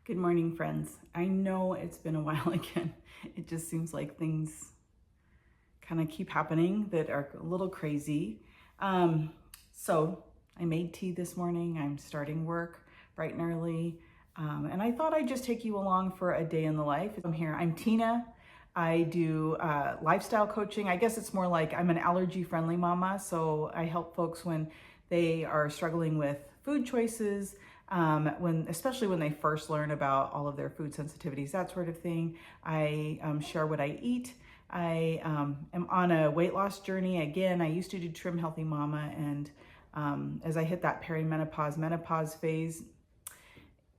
Good morning, friends. I know it's been a while again. It just seems like things kind of keep happening that are a little crazy. So I made tea this morning. I'm starting work bright and early. And I thought I'd just take you along for a day in the life. I'm here. I'm Tina. I do lifestyle coaching. I guess it's more like I'm an allergy-friendly mama. So I help folks when they are struggling with food choices, especially when they first learn about all of their food sensitivities, that sort of thing. I share what I eat. I am on a weight loss journey. Again, I used to do Trim Healthy Mama, and as I hit that menopause phase,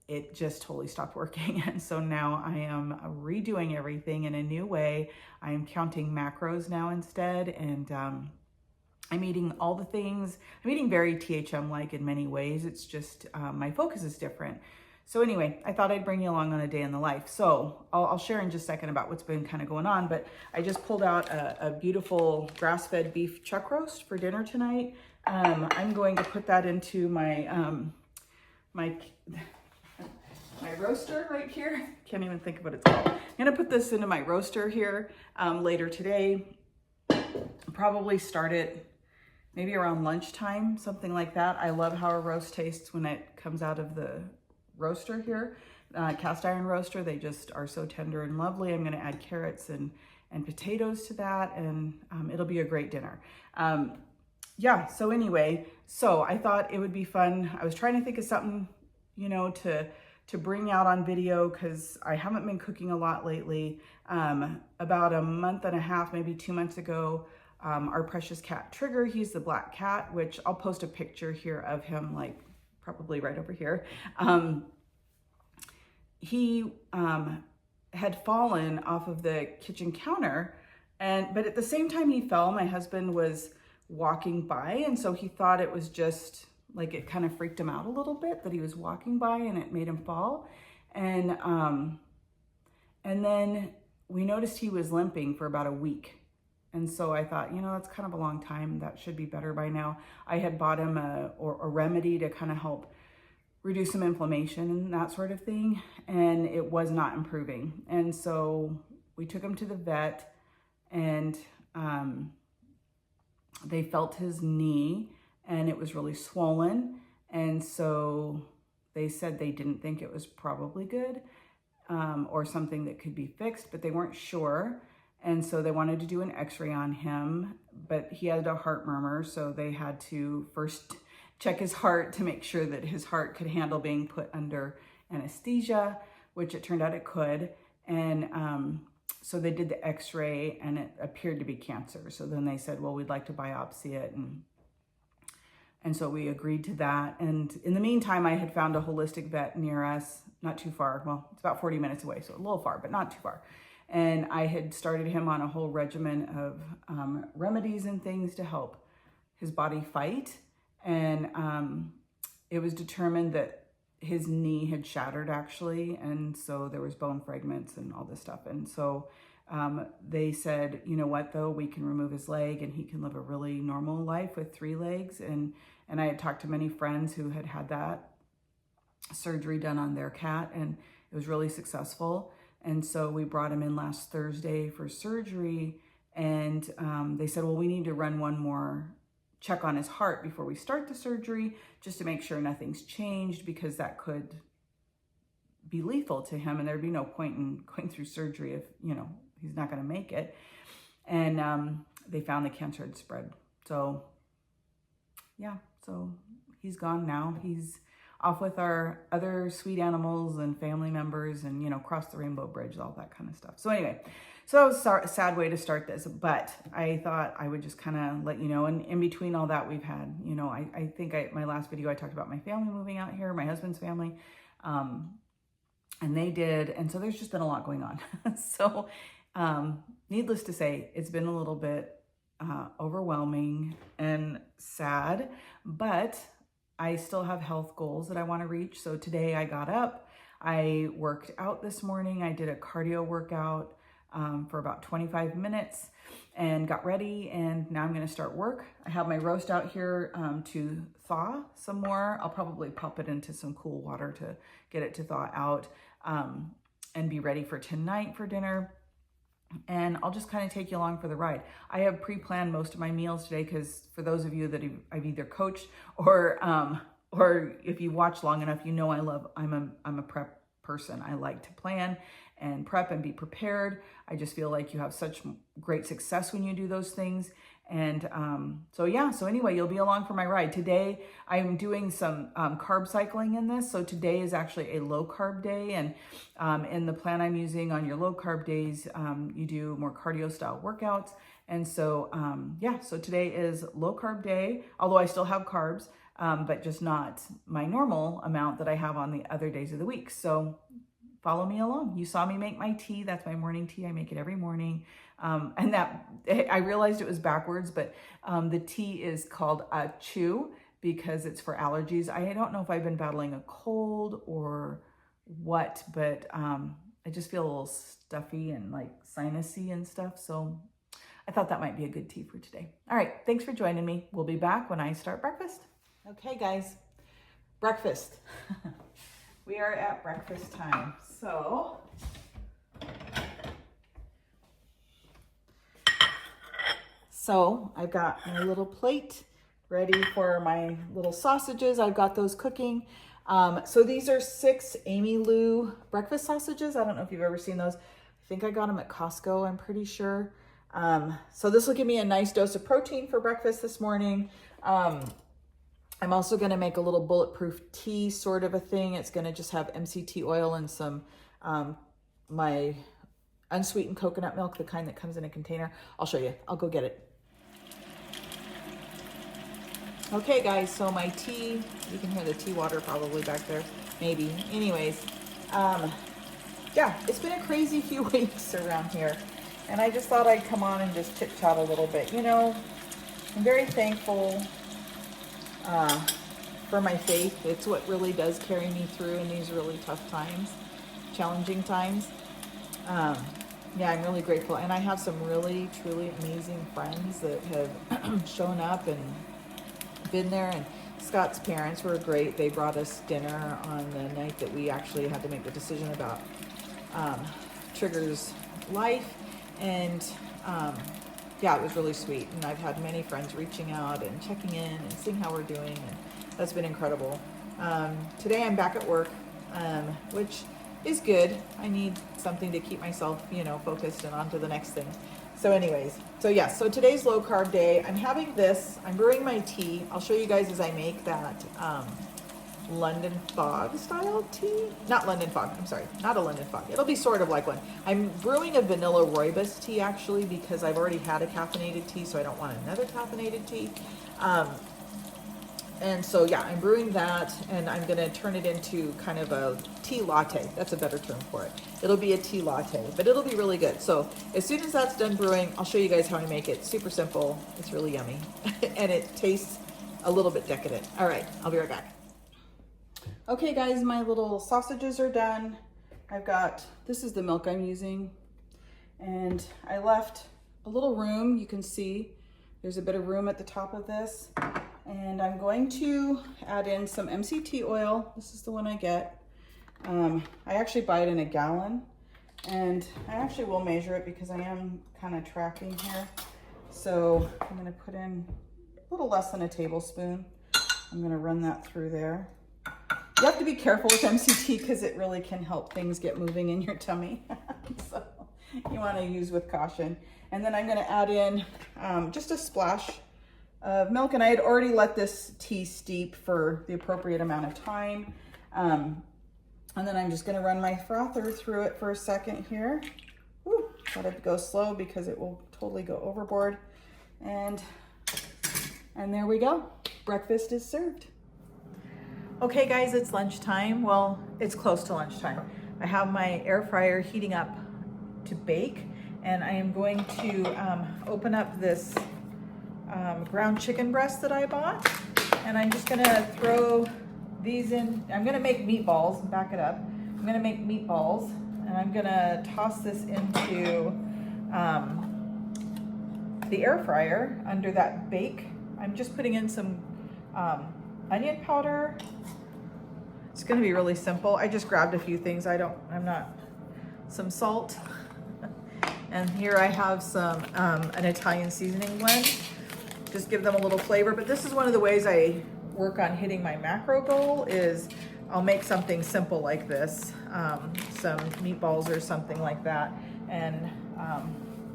it just totally stopped working. And so now I am redoing everything in a new way. I am counting macros now instead, and I'm eating all the things. I'm eating very THM-like in many ways. It's just my focus is different. So anyway, I thought I'd bring you along on a day in the life. So I'll share in just a second about what's been kind of going on, but I just pulled out a beautiful grass-fed beef chuck roast for dinner tonight. I'm going to put that into my my roaster right here. Can't even think of what it's called. I'm gonna put this into my roaster here later today. Probably start it maybe around lunchtime, something like that. I love how a roast tastes when it comes out of the roaster here, cast iron roaster. They just are so tender and lovely. I'm gonna add carrots and potatoes to that, and it'll be a great dinner. Yeah, so anyway, so I thought it would be fun. I was trying to think of something, to bring out on video because I haven't been cooking a lot lately. About a month and a half, maybe 2 months ago, our precious cat Trigger, he's the black cat, which I'll post a picture here of him, like probably right over here. He had fallen off of the kitchen counter, but at the same time he fell, my husband was walking by, and so he thought it was just like, it kind of freaked him out a little bit that he was walking by and it made him fall. And then we noticed he was limping for about a week. And so I thought, that's kind of a long time. That should be better by now. I had bought him a remedy to kind of help reduce some inflammation and that sort of thing. And it was not improving. And so we took him to the vet, and they felt his knee, and it was really swollen. And so they said they didn't think it was probably good or something that could be fixed, but they weren't sure. And so they wanted to do an x-ray on him, but he had a heart murmur. So they had to first check his heart to make sure that his heart could handle being put under anesthesia, which it turned out it could. And so they did the x-ray, and it appeared to be cancer. So then they said, well, we'd like to biopsy it. And so we agreed to that. And in the meantime, I had found a holistic vet near us, not too far. Well, it's about 40 minutes away, so a little far, but not too far. And I had started him on a whole regimen of remedies and things to help his body fight. And it was determined that his knee had shattered, actually. And so there was bone fragments and all this stuff. And so They said, you know what, though, we can remove his leg and he can live a really normal life with 3 legs. And I had talked to many friends who had had that surgery done on their cat, and it was really successful. And so we brought him in last Thursday for surgery, and they said, well, we need to run one more check on his heart before we start the surgery, just to make sure nothing's changed, because that could be lethal to him, and there'd be no point in going through surgery if, you know, he's not going to make it. And they found the cancer had spread. So yeah, so he's gone now. He's off with our other sweet animals and family members, and, you know, cross the rainbow bridge, all that kind of stuff. So anyway, so that was a sad way to start this, but I thought I would just kind of let you know. And in between all that, we've had, you know, I think my last video, I talked about my family moving out here, my husband's family, and they did. And so there's just been a lot going on. So needless to say, it's been a little bit overwhelming and sad, but I still have health goals that I want to reach. So today I got up, I worked out this morning. I did a cardio workout for about 25 minutes and got ready, and now I'm going to start work. I have my roast out here to thaw some more. I'll probably pop it into some cool water to get it to thaw out, and be ready for tonight for dinner. And I'll just kind of take you along for the ride. I have pre-planned most of my meals today, because for those of you that I've either coached or if you watch long enough, you know I'm a prep person. I like to plan and prep and be prepared. I just feel like you have such great success when you do those things. And so yeah, so anyway, you'll be along for my ride. Today, I'm doing some carb cycling in this. So today is actually a low carb day. And in the plan I'm using on your low carb days, you do more cardio style workouts. And so yeah, so today is low carb day, although I still have carbs, but just not my normal amount that I have on the other days of the week. So follow me along. You saw me make my tea. That's my morning tea. I make it every morning. And that, I realized it was backwards, but the tea is called chew because it's for allergies. I don't know if I've been battling a cold or what, but I just feel a little stuffy and like sinusy and stuff. So I thought that might be a good tea for today. All right. Thanks for joining me. We'll be back when I start breakfast. Okay, guys, breakfast. We are at breakfast time. So I've got my little plate ready for my little sausages. I've got those cooking. So these are 6 Amy Lou breakfast sausages. I don't know if you've ever seen those. I think I got them at Costco, I'm pretty sure. So this will give me a nice dose of protein for breakfast this morning. I'm also going to make a little bulletproof tea sort of a thing. It's going to just have MCT oil and some my unsweetened coconut milk, the kind that comes in a container. I'll show you. I'll go get it. Okay, guys, so my tea, you can hear the tea water probably back there, maybe. Anyways, yeah, it's been a crazy few weeks around here, and I just thought I'd come on and just chit-chat a little bit. You know, I'm very thankful for my faith. It's what really does carry me through in these really tough times, challenging times. Yeah, I'm really grateful. And I have some really, truly amazing friends that have shown up and been there. And Scott's parents were great. They brought us dinner on the night that we actually had to make the decision about Trigger's life. And yeah, it was really sweet. And I've had many friends reaching out and checking in and seeing how we're doing. And that's been incredible. Today I'm back at work, which is good. I need something to keep myself, you know, focused and on to the next thing. So anyways, so yes, so today's low carb day. I'm having this, I'm brewing my tea. I'll show you guys as I make that London fog style tea. Not London fog, I'm sorry, not a London fog. It'll be sort of like one. I'm brewing a vanilla rooibos tea actually because I've already had a caffeinated tea, so I don't want another caffeinated tea. And so yeah, I'm brewing that, and I'm gonna turn it into kind of a tea latte. That's a better term for it. It'll be a tea latte, but it'll be really good. So as soon as that's done brewing, I'll show you guys how I make it. Super simple, it's really yummy, and it tastes a little bit decadent. All right, I'll be right back. Okay guys, my little sausages are done. I've got, this is the milk I'm using. And I left a little room. You can see there's a bit of room at the top of this. And I'm going to add in some MCT oil. This is the one I get. I actually buy it in a gallon, and I actually will measure it because I am kind of tracking here. So I'm gonna put in a little less than a tablespoon. I'm gonna run that through there. You have to be careful with MCT because it really can help things get moving in your tummy. So you wanna use with caution. And then I'm gonna add in just a splash of milk, and I had already let this tea steep for the appropriate amount of time. And then I'm just gonna run my frother through it for a second here. Whew, let it go slow because it will totally go overboard. And there we go, breakfast is served. Okay guys, it's lunchtime. Well, it's close to lunchtime. I have my air fryer heating up to bake, and I am going to open up this ground chicken breast that I bought, and I'm just gonna throw these in. I'm gonna make meatballs, back it up. I'm gonna make meatballs, and I'm gonna toss this into the air fryer under that bake. I'm just putting in some onion powder. It's gonna be really simple. I just grabbed a few things. Some salt. And here I have some, an Italian seasoning blend. Just give them a little flavor. But this is one of the ways I work on hitting my macro goal is I'll make something simple like this, some meatballs or something like that, and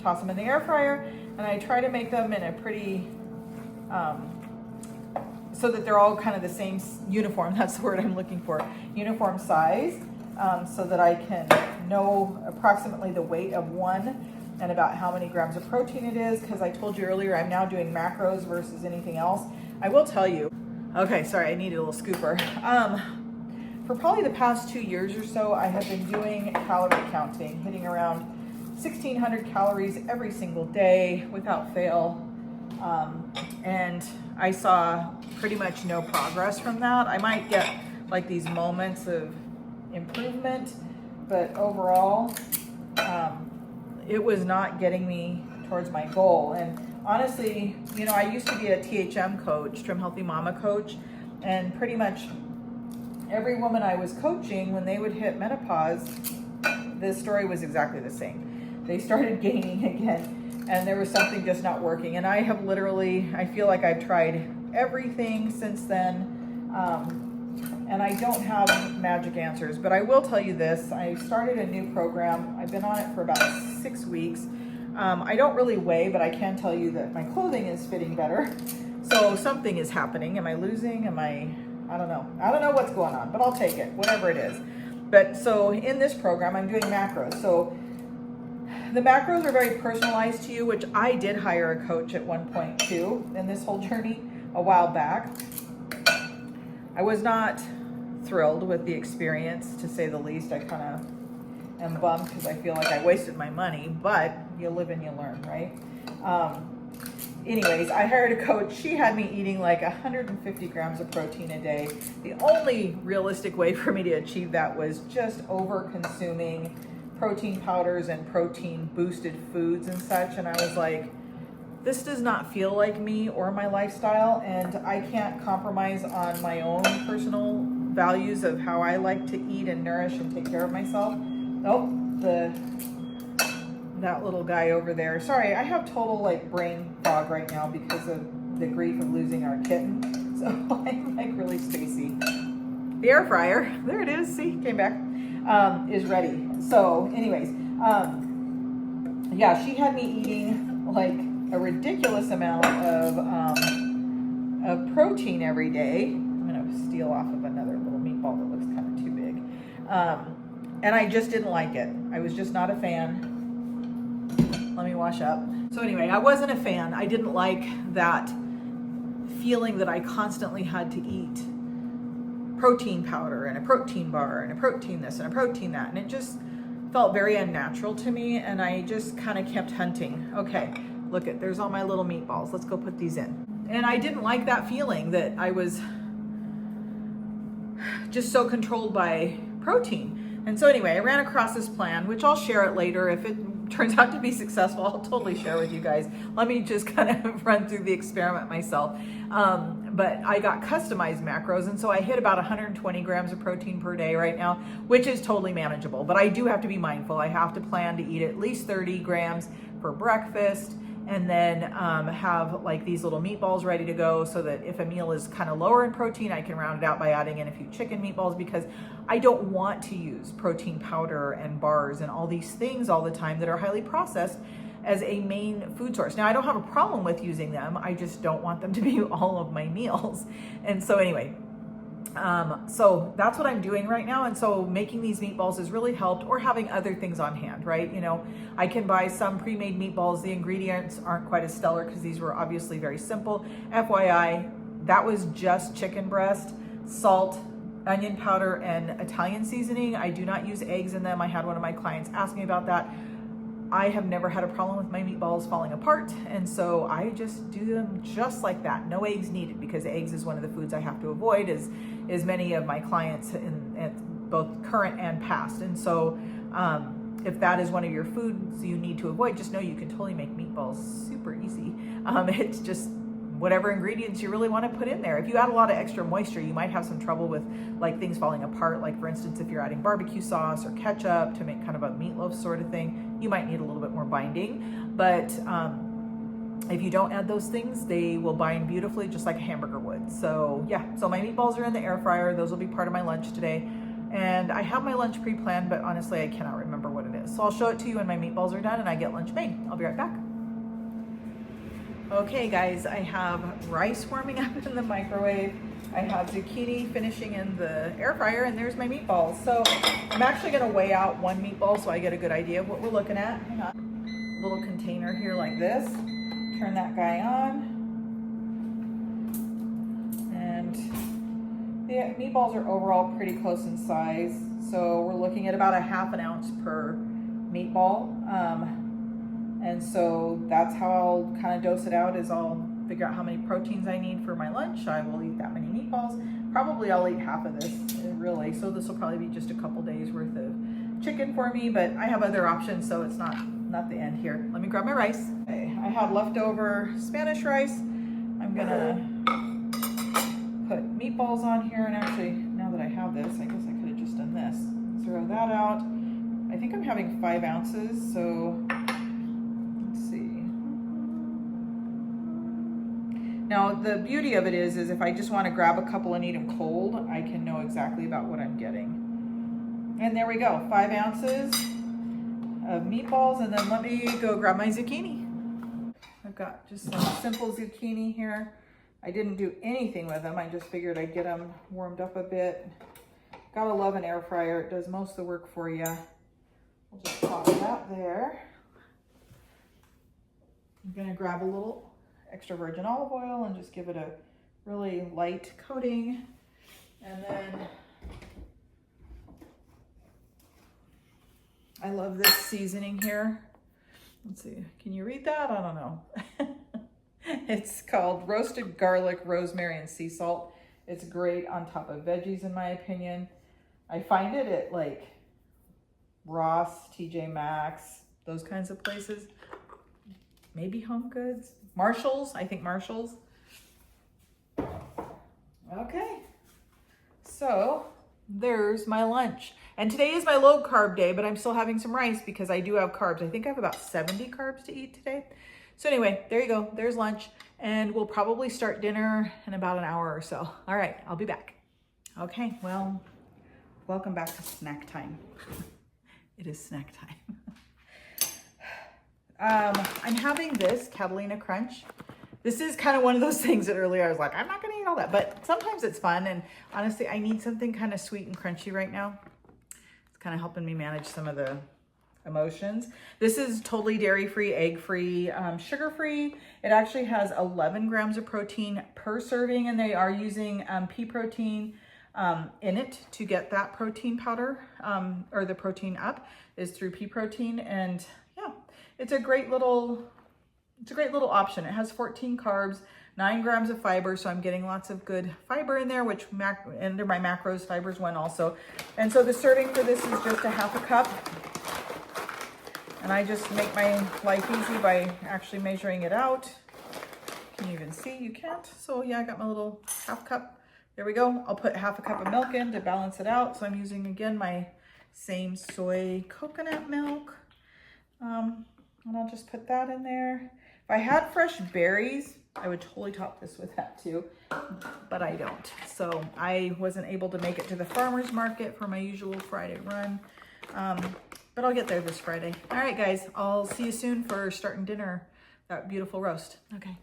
toss them in the air fryer. And I try to make them in a pretty, so that they're all kind of the same uniform, that's the word I'm looking for, uniform size, so that I can know approximately the weight of one and about how many grams of protein it is, because I told you earlier I'm now doing macros versus anything else. I will tell you, okay, sorry, I needed a little scooper. For probably the past 2 years or so, I have been doing calorie counting, hitting around 1,600 calories every single day without fail. And I saw pretty much no progress from that. I might get like these moments of improvement, but overall, it was not getting me towards my goal. And honestly, you know, I used to be a THM coach, Trim Healthy Mama coach, and pretty much every woman I was coaching, when they would hit menopause, the story was exactly the same. They started gaining again, and there was something just not working. And I have literally, I feel like I've tried everything since then, and I don't have magic answers. But I will tell you this, I started a new program. I've been on it for about 6 weeks. I don't really weigh, but I can tell you that my clothing is fitting better. So something is happening. Am I losing? I don't know. I don't know what's going on, but I'll take it, whatever it is. But so in this program, I'm doing macros. So the macros are very personalized to you, which I did hire a coach at one point too in this whole journey a while back. I was not thrilled with the experience, to say the least. I kind of am bummed because I feel like I wasted my money, but you live and you learn, right? Anyways, I hired a coach. She had me eating like 150 grams of protein a day. The only realistic way for me to achieve that was just over consuming protein powders and protein boosted foods and such. And I was like, this does not feel like me or my lifestyle, and I can't compromise on my own personal values of how I like to eat and nourish and take care of myself. Oh, that little guy over there. Sorry, I have total like brain fog right now because of the grief of losing our kitten. So I'm like really spacey. The air fryer, there it is, see, came back, is ready. So anyways, yeah, she had me eating like a ridiculous amount of protein every day. I'm gonna steal off of another little meatball that looks kind of too big. And I just didn't like it. I was just not a fan. Let me wash up. So anyway, I wasn't a fan. I didn't like that feeling that I constantly had to eat protein powder and a protein bar and a protein this and a protein that. And it just felt very unnatural to me. And I just kind of kept hunting. Okay, look at, there's all my little meatballs. Let's go put these in. And I didn't like that feeling that I was just so controlled by protein. And so anyway, I ran across this plan, which I'll share it later. If it turns out to be successful, I'll totally share with you guys. Let me just kind of run through the experiment myself. But I got customized macros, and so I hit about 120 grams of protein per day right now, which is totally manageable. But I do have to be mindful. I have to plan to eat at least 30 grams for breakfast, and then have like these little meatballs ready to go, so that if a meal is kind of lower in protein, I can round it out by adding in a few chicken meatballs, because I don't want to use protein powder and bars and all these things all the time that are highly processed as a main food source. Now, I don't have a problem with using them. I just don't want them to be all of my meals. And so anyway, so that's what I'm doing right now. And so making these meatballs has really helped, or having other things on hand, right? You know, I can buy some pre-made meatballs. The ingredients aren't quite as stellar because these were obviously very simple. FYI, that was just chicken breast, salt, onion powder, and Italian seasoning. I do not use eggs in them. I had one of my clients ask me about that. I have never had a problem with my meatballs falling apart, and so I just do them just like that. No eggs needed, because eggs is one of the foods I have to avoid, as many of my clients in both current and past. And so if that is one of your foods you need to avoid, just know you can totally make meatballs super easy. It's just whatever ingredients you really want to put in there. If you add a lot of extra moisture, you might have some trouble with like things falling apart. Like for instance, if you're adding barbecue sauce or ketchup to make kind of a meatloaf sort of thing, you might need a little bit more binding. But if you don't add those things, they will bind beautifully, just like a hamburger would. So yeah, so my meatballs are in the air fryer. Those will be part of my lunch today. And I have my lunch pre-planned, but honestly, I cannot remember what it is. So I'll show it to you when my meatballs are done and I get lunch made. I'll be right back. Okay guys, I have rice warming up in the microwave. I have zucchini finishing in the air fryer, and there's my meatballs. So I'm actually gonna weigh out one meatball so I get a good idea of what we're looking at. Hang on. Little container here like this. Turn that guy on. And the meatballs are overall pretty close in size. So we're looking at about a ½ an ounce per meatball. And so that's how I'll kind of dose it out, is I'll figure out how many proteins I need for my lunch. I will eat that many meatballs. Probably I'll eat half of this, really. So this will probably be just a couple days worth of chicken for me, but I have other options, so it's not the end here. Let me grab my rice. Okay, I have leftover Spanish rice. I'm gonna put meatballs on here, and actually, now that I have this, I guess I could have just done this. Throw that out. I think I'm having 5 ounces, so now, the beauty of it is if I just want to grab a couple and eat them cold, I can know exactly about what I'm getting. And there we go, 5 ounces of meatballs, and then let me go grab my zucchini. I've got just some simple zucchini here. I didn't do anything with them. I just figured I'd get them warmed up a bit. Gotta love an air fryer. It does most of the work for you. I'll just pop that there. I'm gonna grab a little extra virgin olive oil and just give it a really light coating. And then I love this seasoning here. Let's see, can you read that? I don't know. It's called roasted garlic, rosemary, and sea salt. It's great on top of veggies, in my opinion. I find it at like Ross, TJ Maxx, those kinds of places. Maybe Home Goods. Marshalls, I think Marshalls. Okay, so there's my lunch. And today is my low carb day, but I'm still having some rice because I do have carbs. I think I have about 70 carbs to eat today. So anyway, there you go, there's lunch. And we'll probably start dinner in about an hour or so. All right, I'll be back. Okay, well, welcome back to snack time. It is snack time. I'm having this Catalina Crunch. This is kind of one of those things that earlier I was like, I'm not gonna eat all that, but sometimes it's fun. And honestly, I need something kind of sweet and crunchy right now. It's kind of helping me manage some of the emotions. This is totally dairy-free, egg-free, sugar-free. It actually has 11 grams of protein per serving, and they are using pea protein in it to get that protein powder, or the protein up is through pea protein. And yeah, it's a great little option. It has 14 carbs, 9 grams of fiber, so I'm getting lots of good fiber in there, which under my macros, fiber's one also. And so the serving for this is just a ½ a cup. And I just make my life easy by actually measuring it out. Can you even see? You can't. So yeah, I got my little half cup. There we go. I'll put half a cup of milk in to balance it out. So I'm using, again, my same soy coconut milk. And I'll just put that in there. If I had fresh berries, I would totally top this with that too, but I don't. So I wasn't able to make it to the farmer's market for my usual Friday run. But I'll get there this Friday. All right, guys, I'll see you soon for starting dinner, that beautiful roast. Okay.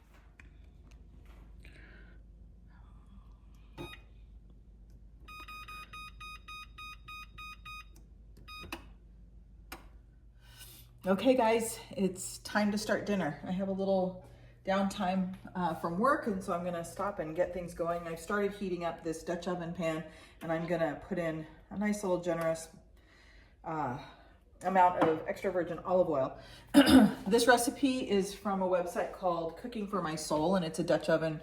Okay, guys, it's time to start dinner. I have a little downtime from work, and so I'm gonna stop and get things going. I've started heating up this Dutch oven pan, and I'm gonna put in a nice little generous amount of extra virgin olive oil. This recipe is from a website called Cooking for My Soul, and it's a Dutch oven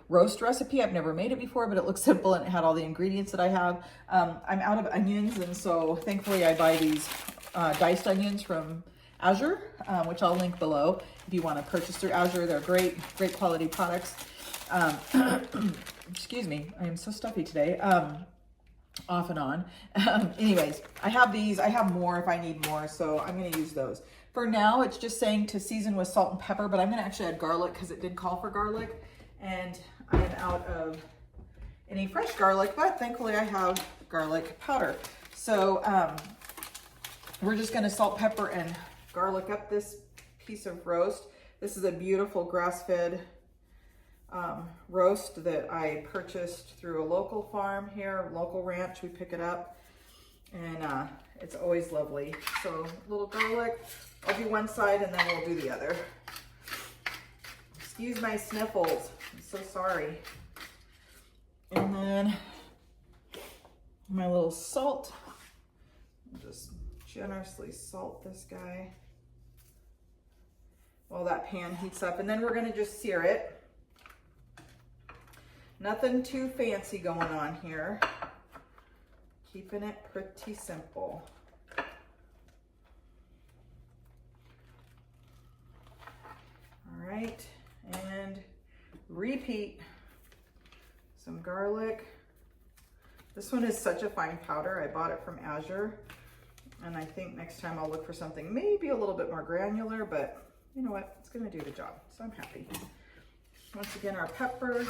roast recipe. I've never made it before, but it looks simple and it had all the ingredients that I have. I'm out of onions, and so thankfully I buy these diced onions from Azure, which I'll link below if you want to purchase through Azure. They're great quality products. Excuse me, I am so stuffy today. Off and on. Anyways, I have these. I have more if I need more, so I'm going to use those. For now, it's just saying to season with salt and pepper, but I'm going to actually add garlic because it did call for garlic, and I'm out of any fresh garlic, but thankfully I have garlic powder. So we're just going to salt, pepper, and garlic up this piece of roast. This is a beautiful grass-fed roast that I purchased through a local farm here, local ranch. We pick it up, and it's always lovely. So a little garlic. I'll do one side and then we'll do the other. Excuse my sniffles. I'm so sorry. And then my little salt. I'll just generously salt this guy while that pan heats up, and then we're going to just sear it. Nothing too fancy going on here. Keeping it pretty simple. All right, and repeat. Some garlic. This one is such a fine powder. I bought it from Azure, and I think next time I'll look for something maybe a little bit more granular, but you know what? It's gonna do the job, so I'm happy. Once again, our pepper.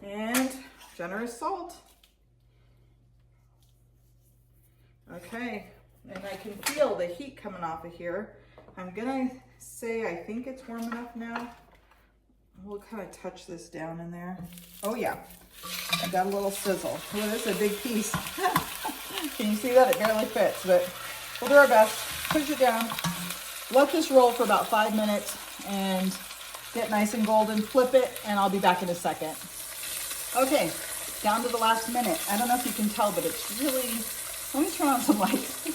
And generous salt. Okay, and I can feel the heat coming off of here. I'm gonna say I think it's warm enough now. We'll kind of touch this down in there. Oh yeah, I got a little sizzle. Oh, this is a big piece. Can you see that? It barely fits, but we'll do our best. Push it down. Let this roll for about 5 minutes and get nice and golden. Flip it, and I'll be back in a second. Okay, down to the last minute. I don't know if you can tell, but it's really, let me turn on some lights.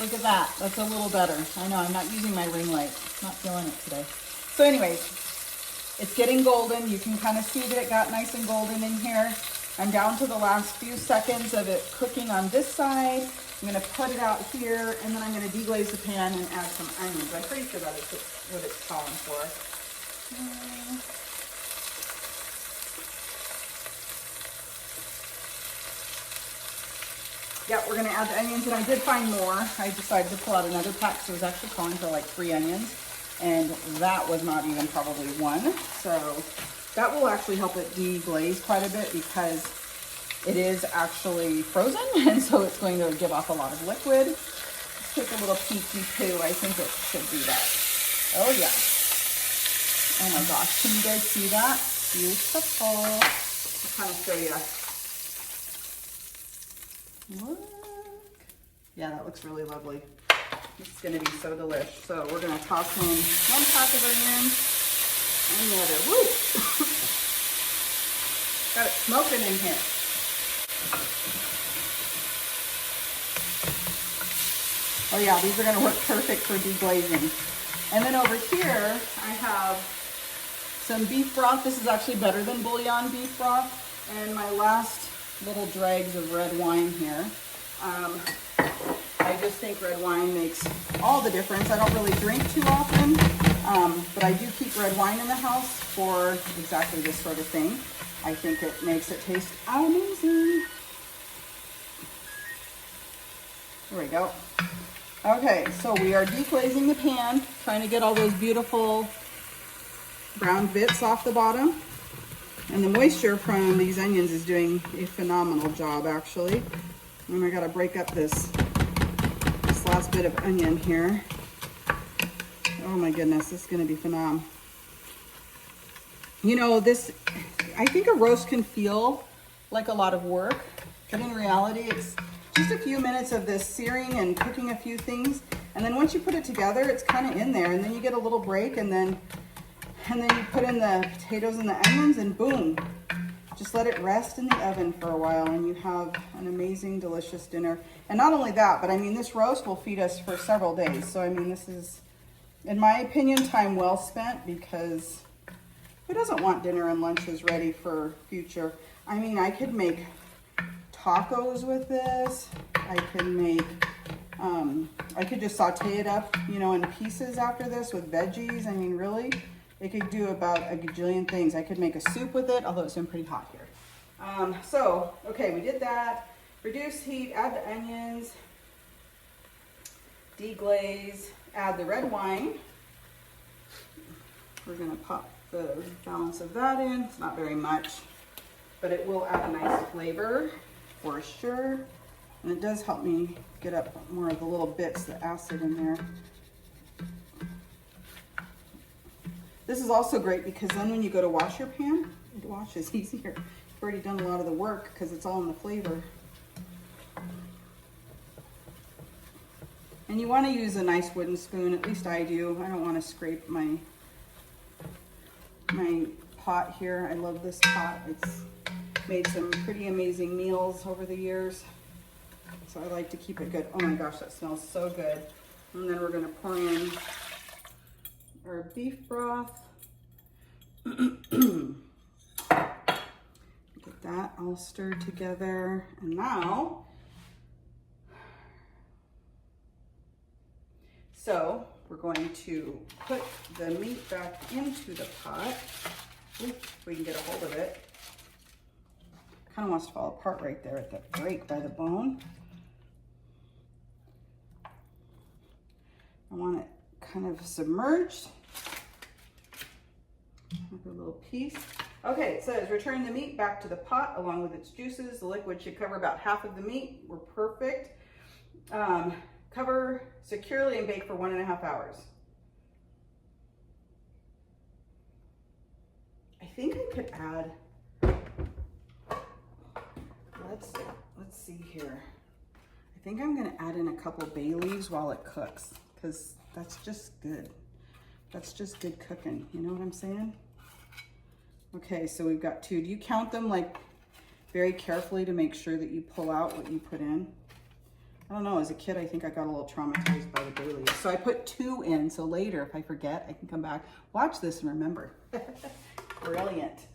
Look at that, that's a little better. I know, I'm not using my ring light. Not feeling it today. So anyways, it's getting golden. You can kind of see that it got nice and golden in here. I'm down to the last few seconds of it cooking on this side. I'm gonna put it out here, and then I'm gonna deglaze the pan and add some onions. I'm pretty sure that is what it's calling for. Yeah, we're gonna add the onions, and I did find more. I decided to pull out another pack, so it was actually calling for like 3 onions, and that was not even probably 1. So that will actually help it deglaze quite a bit because it is actually frozen, and so it's going to give off a lot of liquid. Let's take a little peeky too. I think it should do that. Oh yeah. Oh my gosh, can you guys see that? Beautiful. I'll kind of show you. Look. Yeah, that looks really lovely. It's gonna be so delish. So we're gonna toss in 1 pack of onions and the other. Woo! Got it smoking in here. Oh yeah, these are gonna work perfect for deglazing. And then over here, I have some beef broth. This is actually better than bouillon beef broth. And my last little dregs of red wine here. I just think red wine makes all the difference. I don't really drink too often, but I do keep red wine in the house for exactly this sort of thing. I think it makes it taste amazing. There we go. Okay, so we are deglazing the pan, trying to get all those beautiful brown bits off the bottom. And the moisture from these onions is doing a phenomenal job, actually. And I gotta break up this last bit of onion here. Oh my goodness, this is gonna be phenomenal. You know, I think a roast can feel like a lot of work, but in reality, it's just a few minutes of this searing and cooking a few things. And then once you put it together, it's kind of in there, and then you get a little break, and then you put in the potatoes and the onions, and boom. Just let it rest in the oven for a while, and you have an amazing, delicious dinner. And not only that, but I mean, this roast will feed us for several days. So I mean, this is, in my opinion, time well spent, because who doesn't want dinner and lunches ready for future? I mean, I could make tacos with this. I could just saute it up, you know, in pieces after this with veggies. I mean, really, it could do about a gajillion things. I could make a soup with it, although it's been pretty hot here. So, okay, we did that. Reduce heat, add the onions, deglaze, add the red wine. We're gonna pop the balance of that in. It's not very much, but it will add a nice flavor for sure. And it does help me get up more of the little bits, the acid in there. This is also great because then when you go to wash your pan, it washes easier. You've already done a lot of the work because it's all in the flavor. And you want to use a nice wooden spoon, at least I do. I don't want to scrape my pot here. I love this pot. It's made some pretty amazing meals over the years. So I like to keep it good. Oh my gosh, that smells so good. And then we're gonna pour in our beef broth. Get that all stirred together. And now, so we're going to put the meat back into the pot. Ooh, if we can get a hold of it. Kind of wants to fall apart right there at that break by the bone. I want it kind of submerged. Like a little piece. Okay, it says return the meat back to the pot along with its juices. The liquid should cover about half of the meat. We're perfect. Cover securely and bake for 1.5 hours. I think I could add, let's see here. I think I'm gonna add in a couple bay leaves while it cooks, because that's just good. That's just good cooking, you know what I'm saying? Okay, so we've got 2. Do you count them like very carefully to make sure that you pull out what you put in? I don't know, as a kid, I think I got a little traumatized by the bay leaves. So I put 2 in, so later if I forget, I can come back, watch this and remember. Brilliant.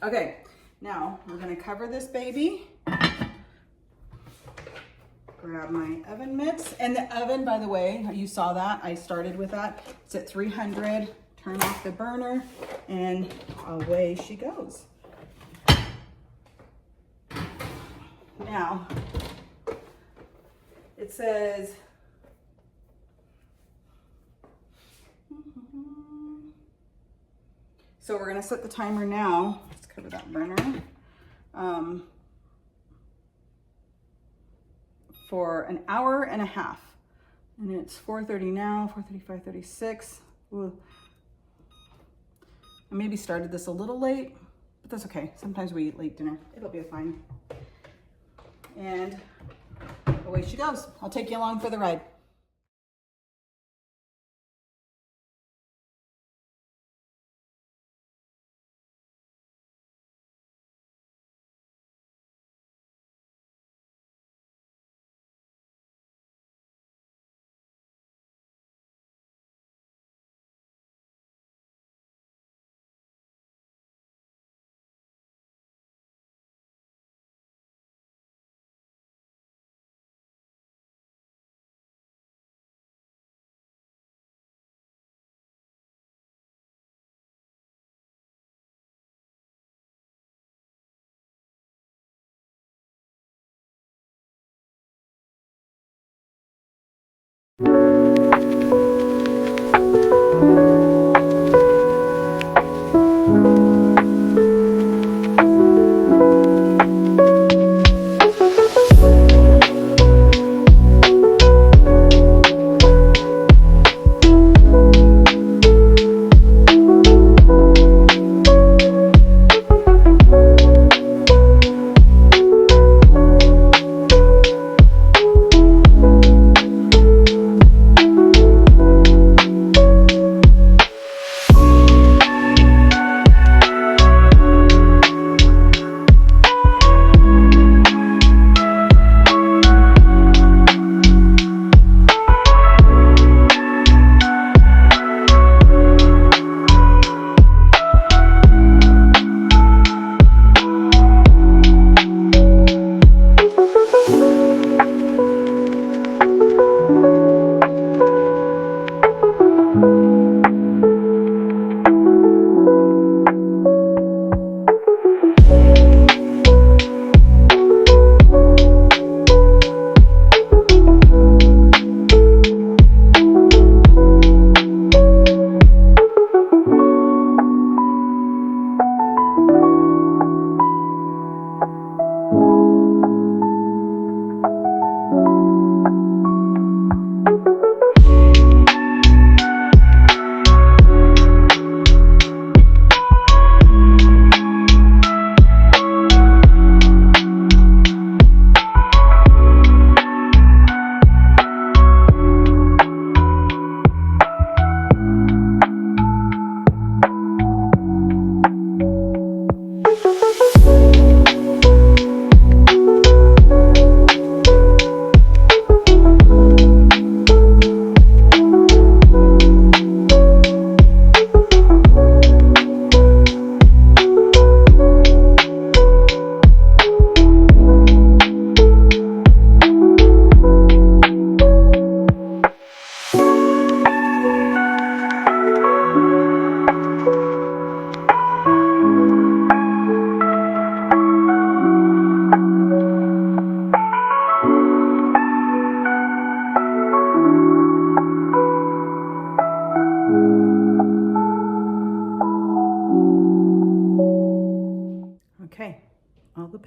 Okay, now we're gonna cover this baby. Grab my oven mitts. And the oven, by the way, you saw that, I started with that. It's at 300, turn off the burner, and away she goes. Now, it says, so we're gonna set the timer now. Let's cover that burner. For 1.5 hours. And it's 4:30 now, 4:35, 36. Ooh. I maybe started this a little late, but that's okay. Sometimes we eat late dinner. It'll be fine. And away she goes. I'll take you along for the ride.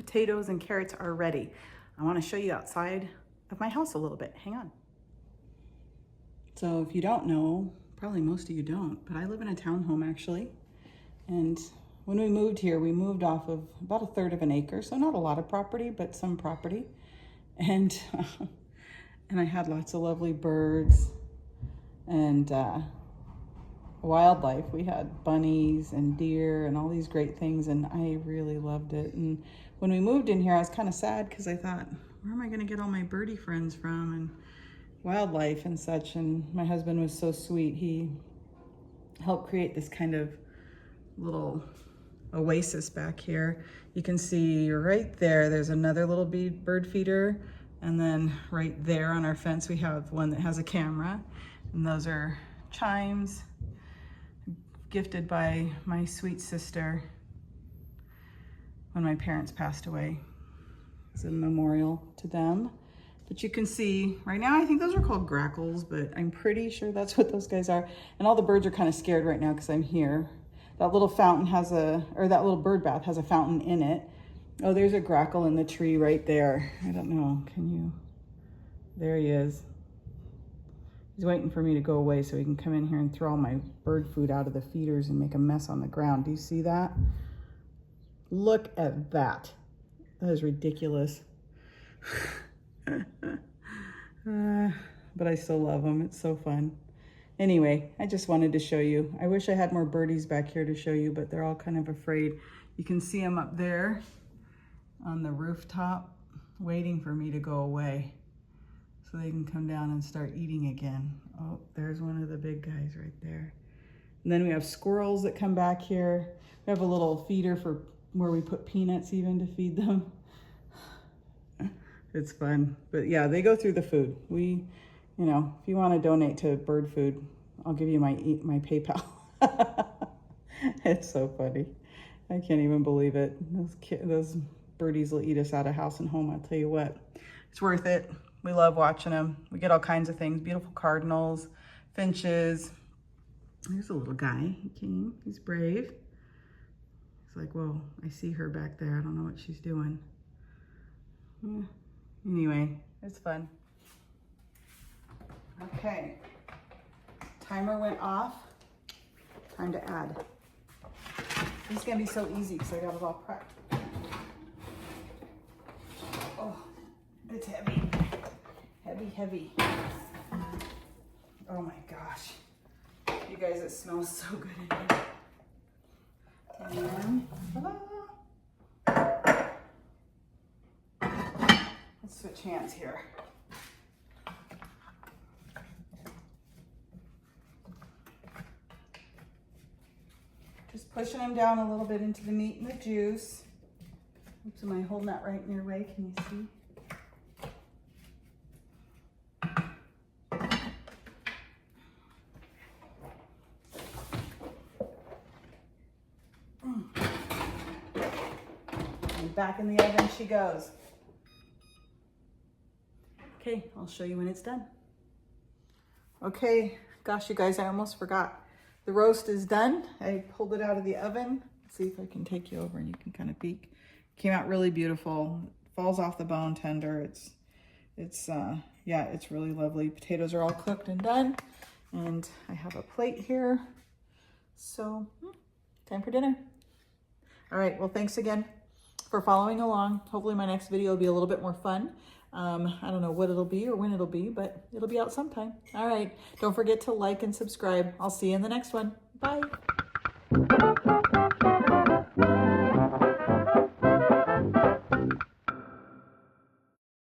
potatoes and carrots are ready. I want to show you outside of my house a little bit. Hang on. So if you don't know, probably most of you don't, but I live in a townhome actually. And when we moved here, we moved off of about 1/3 of an acre. So not a lot of property, but some property. And, and I had lots of lovely birds and wildlife. We had bunnies and deer and all these great things, and I really loved it. And when we moved in here, I was kind of sad because I thought, where am I going to get all my birdie friends from and wildlife and such? And my husband was so sweet. He helped create this kind of little oasis back here. You can see right there, there's another little bird feeder. And then right there on our fence, we have one that has a camera. And those are chimes gifted by my sweet sister when my parents passed away. It's a memorial to them. But you can see right now, I think those are called grackles, but I'm pretty sure that's what those guys are. And all the birds are kind of scared right now because I'm here. That little fountain has that little bird bath has a fountain in it. Oh, there's a grackle in the tree right there. I don't know, can you? There he is. He's waiting for me to go away so he can come in here and throw all my bird food out of the feeders and make a mess on the ground. Do you see that? Look at that. That is ridiculous. But I still love him. It's so fun. Anyway, I just wanted to show you. I wish I had more birdies back here to show you, but they're all kind of afraid. You can see them up there on the rooftop waiting for me to go away so they can come down and start eating again. Oh, there's one of the big guys right there. And then we have squirrels that come back here. We have a little feeder for where we put peanuts even to feed them. It's fun. But yeah, they go through the food. You know, if you want to donate to bird food, I'll give you my PayPal. It's so funny. I can't even believe it. Those birdies will eat us out of house and home, I'll tell you what. It's worth it. We love watching them. We get all kinds of things. Beautiful cardinals, finches. There's a little guy. He came. He's brave. It's like, whoa, I see her back there. I don't know what she's doing. Yeah. Anyway, it's fun. Okay. Timer went off. Time to add. This is going to be so easy because I got it all prepped. Oh, it's heavy. Heavy, heavy. Oh my gosh. You guys, it smells so good in here. And let's switch hands here. Just pushing them down a little bit into the meat and the juice. Oops, am I holding that right in your way? Can you see? And back in the oven she goes. Okay, I'll show you when it's done. Okay, gosh, you guys, I almost forgot. The roast is done. I pulled it out of the oven. Let's see if I can take you over and you can kind of peek. Came out really beautiful. Falls off the bone tender. Yeah, it's really lovely. Potatoes are all cooked and done. And I have a plate here. So, time for dinner. All right, well, thanks again for following along. Hopefully my next video will be a little bit more fun. I don't know what it'll be or when it'll be, but it'll be out sometime. All right, don't forget to like and subscribe. I'll see you in the next one. Bye.